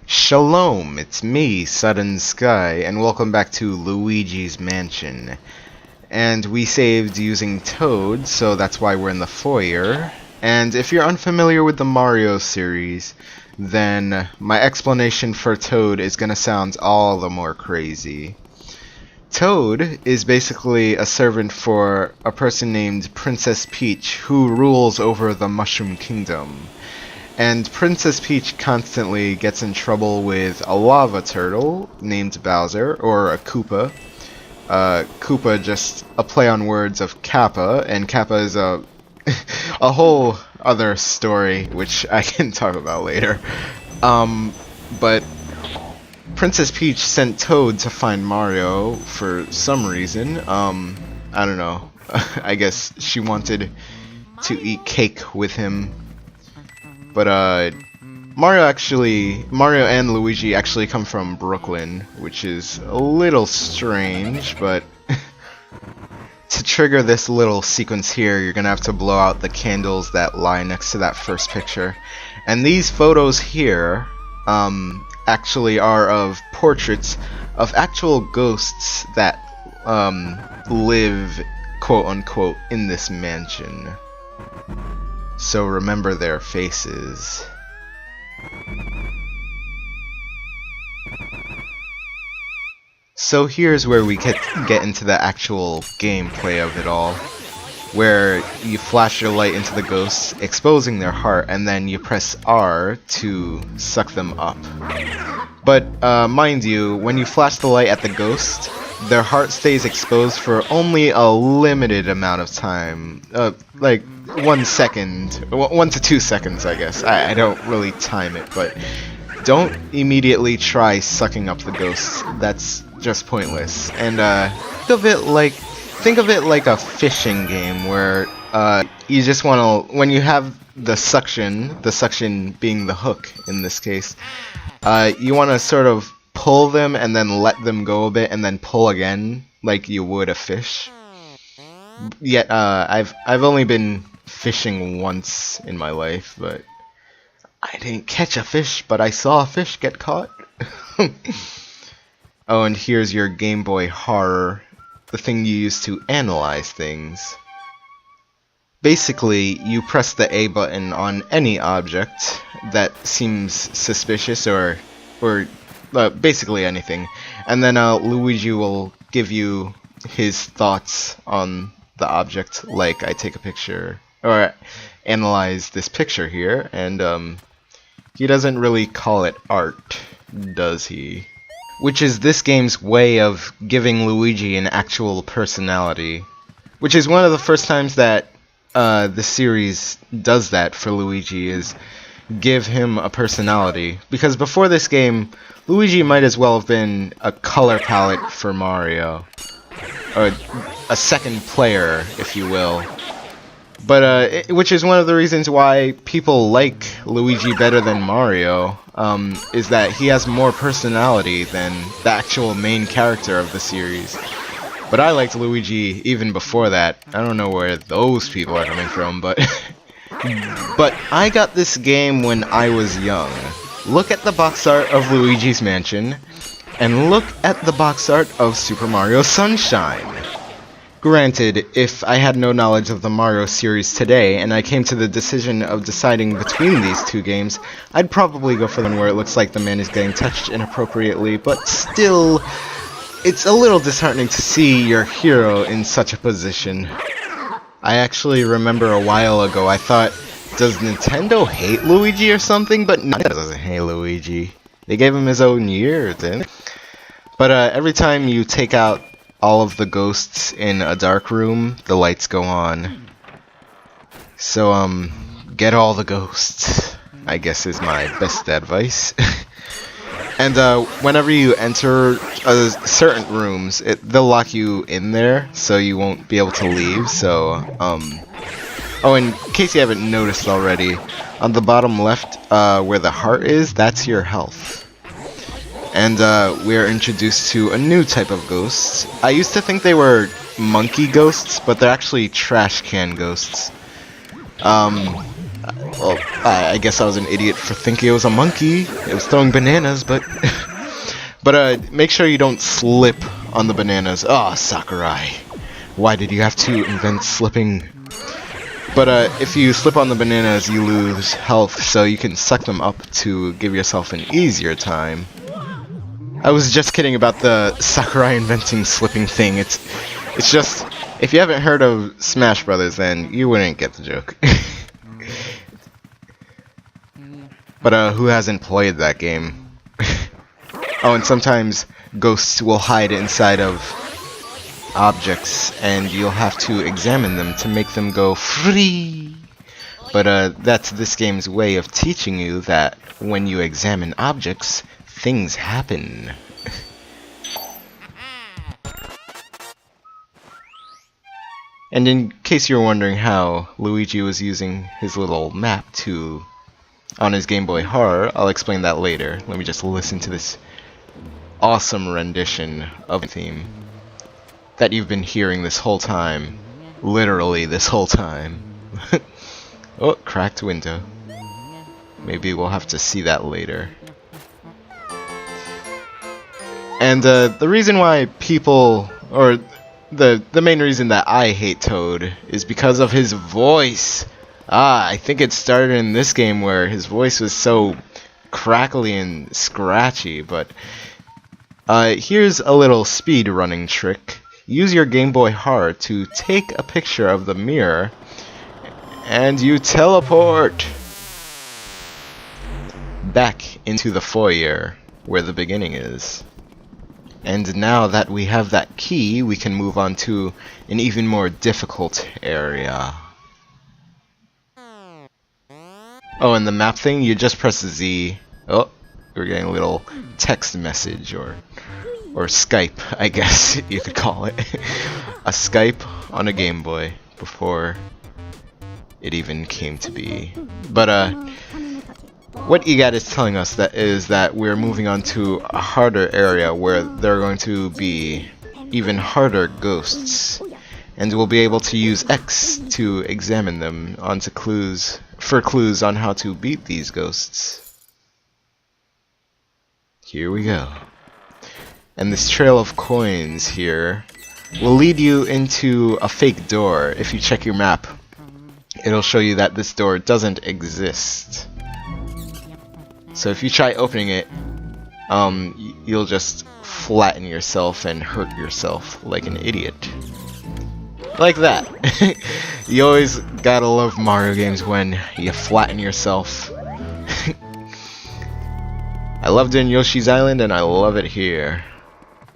Shalom, it's me, Sudden Skye, and welcome back to Luigi's Mansion. And we saved using Toad, so that's why we're in the foyer. And if you're unfamiliar with the Mario series, then my explanation for Toad is gonna sound all the more crazy. Toad is basically a servant for a person named Princess Peach, who rules over the Mushroom Kingdom. And Princess Peach constantly gets in trouble with a lava turtle named Bowser, or a Koopa. Koopa, just a play on words of Kappa, and Kappa is a whole other story, which I can talk about later. But Princess Peach sent Toad to find Mario for some reason. I don't know. I guess she wanted to eat cake with him. But Mario and Luigi actually come from Brooklyn, which is a little strange, but to trigger this little sequence here, you're gonna have to blow out the candles that lie next to that first picture. And these photos here, actually are of portraits of actual ghosts that, live, quote-unquote, in this mansion. So remember their faces. So here's where we get into the actual gameplay of it all, where you flash your light into the ghosts, exposing their heart, and then you press R to suck them up. But mind you, when you flash the light at the ghost, their heart stays exposed for only a limited amount of time, like 1 second, 1 to 2 seconds, I guess. I don't really time it, but don't immediately try sucking up the ghosts. That's just pointless. And think of it like a fishing game where you just want to, when you have the suction being the hook in this case, you want to sort of pull them and then let them go a bit and then pull again like you would a fish. Yet I've only been fishing once in my life, but I didn't catch a fish, but I saw a fish get caught. Oh, and here's your Game Boy Horror, the thing you use to analyze things. Basically, you press the A button on any object that seems suspicious or basically anything, and then Luigi will give you his thoughts on the object, like I take a picture or analyze this picture here, and he doesn't really call it art, does he? Which is this game's way of giving Luigi an actual personality, which is one of the first times that the series does that for Luigi, is give him a personality. Because before this game, Luigi might as well have been a color palette for Mario, or a second player, if you will. But which is one of the reasons why people like Luigi better than Mario, is that he has more personality than the actual main character of the series. But I liked Luigi even before that. I don't know where those people are coming from, but but I got this game when I was young. Look at the box art of Luigi's Mansion, and look at the box art of Super Mario Sunshine. Granted, if I had no knowledge of the Mario series today, and I came to the decision of deciding between these two games, I'd probably go for the one where it looks like the man is getting touched inappropriately, but still, it's a little disheartening to see your hero in such a position. I actually remember a while ago I thought, does Nintendo hate Luigi or something? But no, it doesn't hate Luigi. They gave him his own year, didn't they? But every time you take out all of the ghosts in a dark room, the lights go on. So, get all the ghosts, I guess, is my best advice. And whenever you enter certain rooms, they'll lock you in there, so you won't be able to leave. So, oh, in case you haven't noticed already, on the bottom left, where the heart is, that's your health. And we are introduced to a new type of ghosts. I used to think they were monkey ghosts, but they're actually trash can ghosts. Well, I guess I was an idiot for thinking it was a monkey. It was throwing bananas, but... but, make sure you don't slip on the bananas. Oh, Sakurai. Why did you have to invent slipping? But, if you slip on the bananas, you lose health, so you can suck them up to give yourself an easier time. I was just kidding about the Sakurai inventing slipping thing. It's just... If you haven't heard of Smash Brothers, then you wouldn't get the joke. But, who hasn't played that game? Oh, and sometimes ghosts will hide inside of objects, and you'll have to examine them to make them go free. But, that's this game's way of teaching you that when you examine objects, things happen. And in case you're wondering how Luigi was using his little map on his Game Boy Horror, I'll explain that later. Let me just listen to this awesome rendition of the theme that you've been hearing this whole time. Literally this whole time. Oh, cracked window. Maybe we'll have to see that later. And the reason why people, or the main reason that I hate Toad is because of his voice. I think it started in this game where his voice was so crackly and scratchy, but here's a little speed running trick. Use your Game Boy Horror to take a picture of the mirror and you teleport back into the foyer where the beginning is. And now that we have that key, we can move on to an even more difficult area. Oh, and the map thing, you just press Z. Oh, we're getting a little text message, or Skype, I guess you could call it. A Skype on a Game Boy before it even came to be. But what Gadd is telling us is that we're moving on to a harder area where there are going to be even harder ghosts, and we'll be able to use X to examine them for clues on how to beat these ghosts. Here we go. And this trail of coins here will lead you into a fake door. If you check your map, it'll show you that this door doesn't exist. So if you try opening it, you'll just flatten yourself and hurt yourself like an idiot. Like that. You always gotta love Mario games when you flatten yourself. I loved it in Yoshi's Island and I love it here.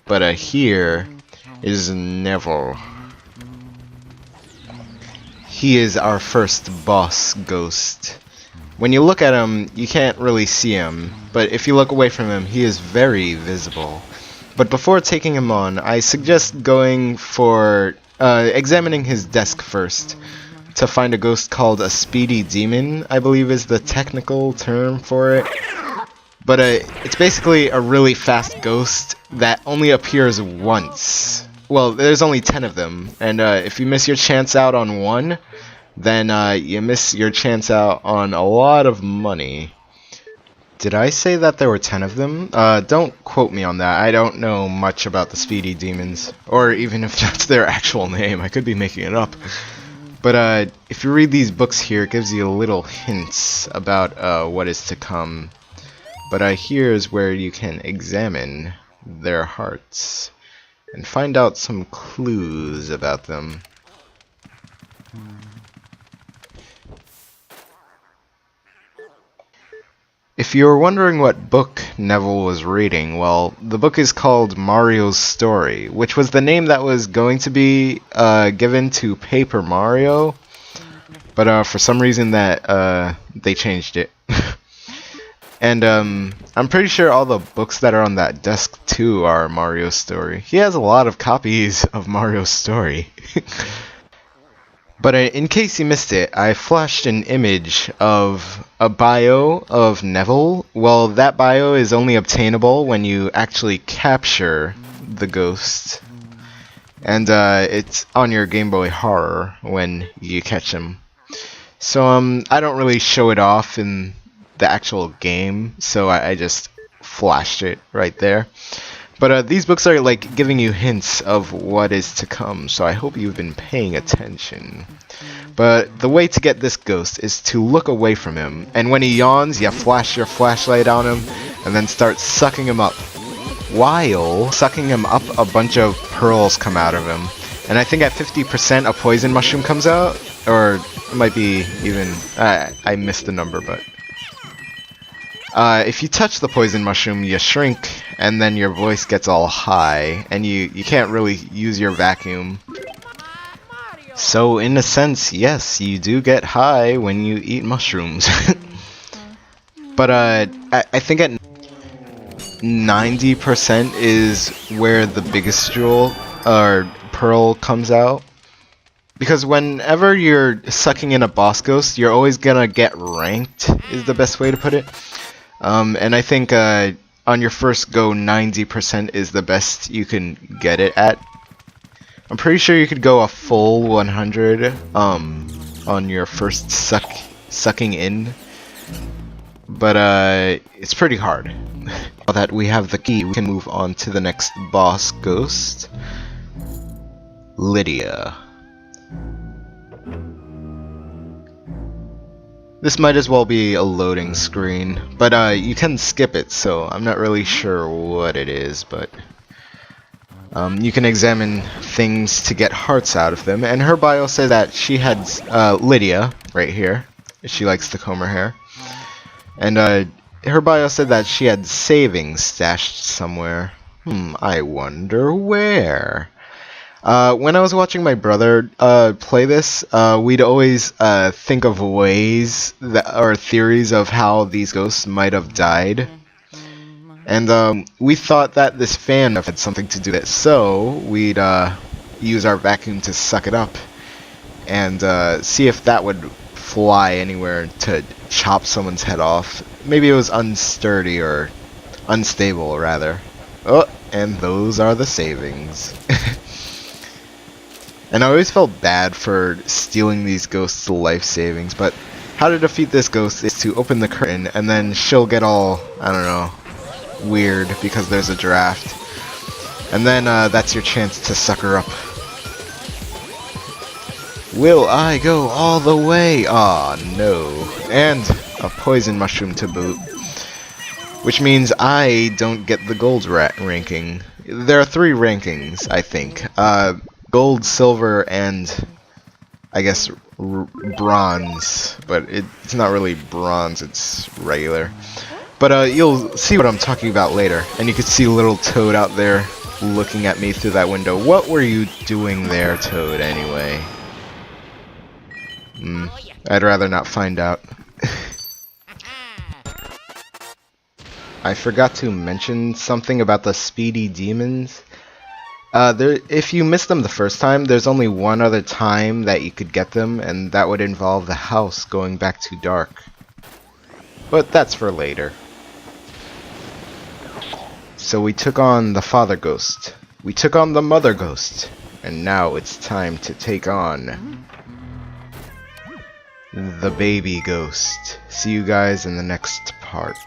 But here is Neville. He is our first boss ghost. When you look at him, you can't really see him, but if you look away from him, he is very visible. But before taking him on, I suggest going for examining his desk first to find a ghost called a speedy demon, I believe is the technical term for it. But it's basically a really fast ghost that only appears once. Well, there's only 10 of them, and if you miss your chance out on one, then you miss your chance out on a lot of money. Did I say that there were 10 of them? Don't quote me on that. I don't know much about the Speedy Demons, or even if that's their actual name. I could be making it up. But if you read these books here, it gives you little hints about what is to come. But here's where you can examine their hearts and find out some clues about them. If you were wondering what book Neville was reading, well, the book is called Mario's Story, which was the name that was going to be given to Paper Mario, but for some reason that they changed it. And I'm pretty sure all the books that are on that desk too are Mario's Story. He has a lot of copies of Mario's Story. But in case you missed it, I flashed an image of a bio of Neville. Well, that bio is only obtainable when you actually capture the ghost. And it's on your Game Boy Horror when you catch him. So I don't really show it off in the actual game, so I just flashed it right there. But these books are like giving you hints of what is to come, so I hope you've been paying attention. But the way to get this ghost is to look away from him, and when he yawns, you flash your flashlight on him, and then start sucking him up. While sucking him up, a bunch of pearls come out of him. And I think at 50% a poison mushroom comes out, or it might be even, I missed the number, but... if you touch the poison mushroom, you shrink, and then your voice gets all high, and you can't really use your vacuum. So, in a sense, yes, you do get high when you eat mushrooms. But, I think at 90% is where the biggest jewel, or pearl, comes out. Because whenever you're sucking in a boss ghost, you're always gonna get ranked, is the best way to put it. And I think on your first go, 90% is the best you can get it at. I'm pretty sure you could go a full 100 on your first sucking in, but it's pretty hard. Now that we have the key, we can move on to the next boss ghost, Lydia. This might as well be a loading screen, but you can skip it, so I'm not really sure what it is, but you can examine things to get hearts out of them, and her bio says that she had Lydia, right here, she likes to comb her hair, and her bio said that she had savings stashed somewhere. I wonder where. When I was watching my brother play this, we'd always think of ways or theories of how these ghosts might have died. And we thought that this fan had something to do with it, so we'd use our vacuum to suck it up and see if that would fly anywhere to chop someone's head off. Maybe it was unsturdy or unstable, rather. Oh, and those are the savings. And I always felt bad for stealing these ghosts' life savings, but how to defeat this ghost is to open the curtain, and then she'll get all, I don't know, weird because there's a draft. And then that's your chance to suck her up. Will I go all the way? Aw, no. And a poison mushroom to boot. Which means I don't get the gold ranking. There are 3 rankings, I think. Gold, silver, and I guess bronze. But it's not really bronze, it's regular. But you'll see what I'm talking about later. And you can see little Toad out there looking at me through that window. What were you doing there, Toad, anyway? I'd rather not find out. I forgot to mention something about the speedy demons. If you miss them the first time, there's only one other time that you could get them, and that would involve the house going back to dark. But that's for later. So we took on the father ghost. We took on the mother ghost. And now it's time to take on the baby ghost. See you guys in the next part.